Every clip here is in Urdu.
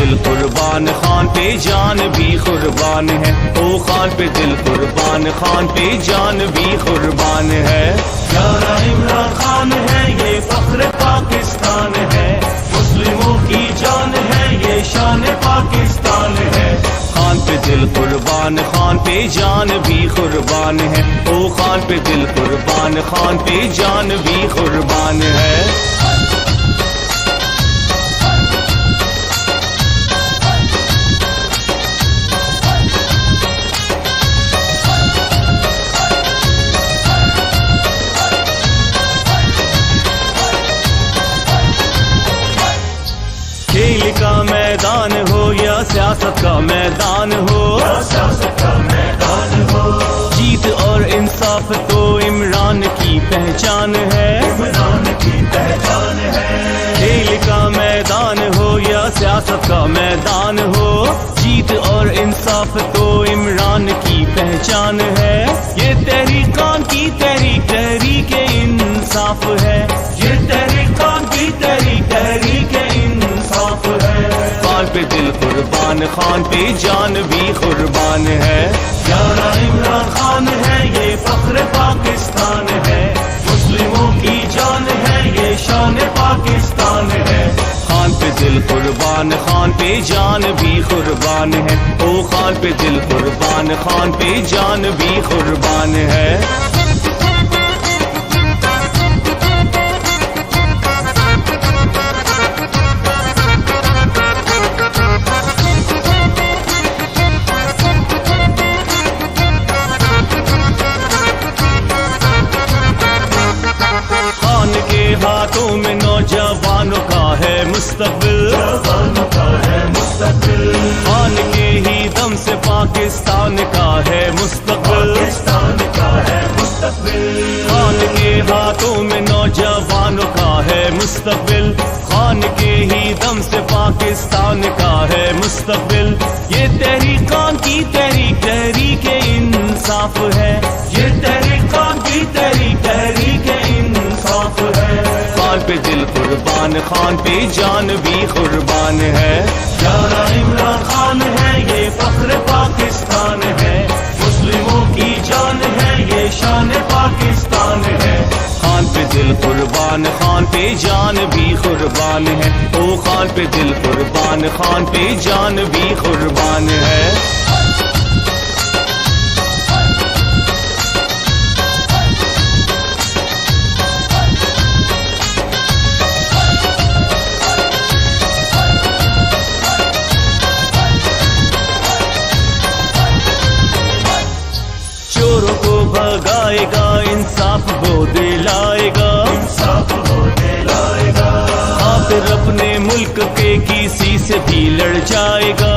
دل قربان، خان پہ جان بھی قربان ہے، او خان پہ دل قربان، خان پہ جان بھی قربان ہے۔ پیارا عمران خان ہے، یہ فخر پاکستان ہے، مسلموں کی جان ہے، یہ شان پاکستان ہے۔ خان پہ دل قربان، خان پہ جان بھی قربان ہے، او خان پہ دل قربان، خان پہ جان بھی قربان ہے۔ کھیل کا میدان ہو یا سیاست کا میدان ہو، جیت اور انصاف تو عمران کی پہچان ہے۔ کھیل کا میدان ہو یا سیاست کا میدان ہو، جیت اور انصاف تو عمران کی پہچان ہے۔ یہ تحریکان کی تحریک، تحریک انصاف ہے، یہ تحریکان کی تحریک، تحریک انصاف ہے۔ خان پہ دل قربان، خان پہ جان بھی قربان ہے۔ پیارا عمران خان ہے، یہ فخر پاکستان ہے، مسلموں کی جان ہے، یہ شان پاکستان ہے۔ خان پہ دل قربان، خان پہ جان بھی قربان ہے، او خان پہ دل قربان، خان پہ جان بھی قربان ہے۔ ہاتھوں میں نوجوانوں کا ہے مستقبل، خان کے ہی دم سے پاکستان کا ہے مستقبل۔ خان کے ہاتھوں میں نوجوانوں کا ہے مستقبل، خان کے ہی دم سے پاکستان کا ہے مستقبل۔ یہ تحریکان کی تحریک، تحریک انصاف ہے، یہ تحریکان کی تحریک، تحریک انصاف ہے۔ خان پہ دل قربان، خان پہ جان بھی قربان ہے۔ پیارا عمران خان ہے، یہ فخر پاکستان ہے، مسلموں کی جان ہے، یہ شان پاکستان ہے۔ خان پہ دل قربان، خان پہ جان بھی قربان ہے، او خان پہ دل قربان، خان پہ جان بھی قربان ہے۔ چوروں کو بھگائے گا، انصاف وہ دلائے گا، خاطر اپنے ملک کے کسی سے بھی لڑ جائے گا۔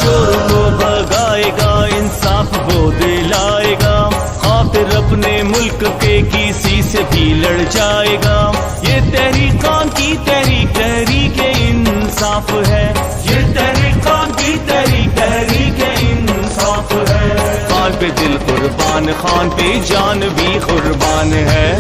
چوروں کو بھگائے گا، انصاف وہ دلائے گا، خاطر اپنے ملک کے کسی سے بھی لڑ جائے گا۔ یہ تحریکان کی تحریک، تحریک انصاف ہے، یہ تحریکان کی تحریک، تحریک انصاف ہے۔ خان پہ دل قربان، خان پہ جان بھی قربان ہے۔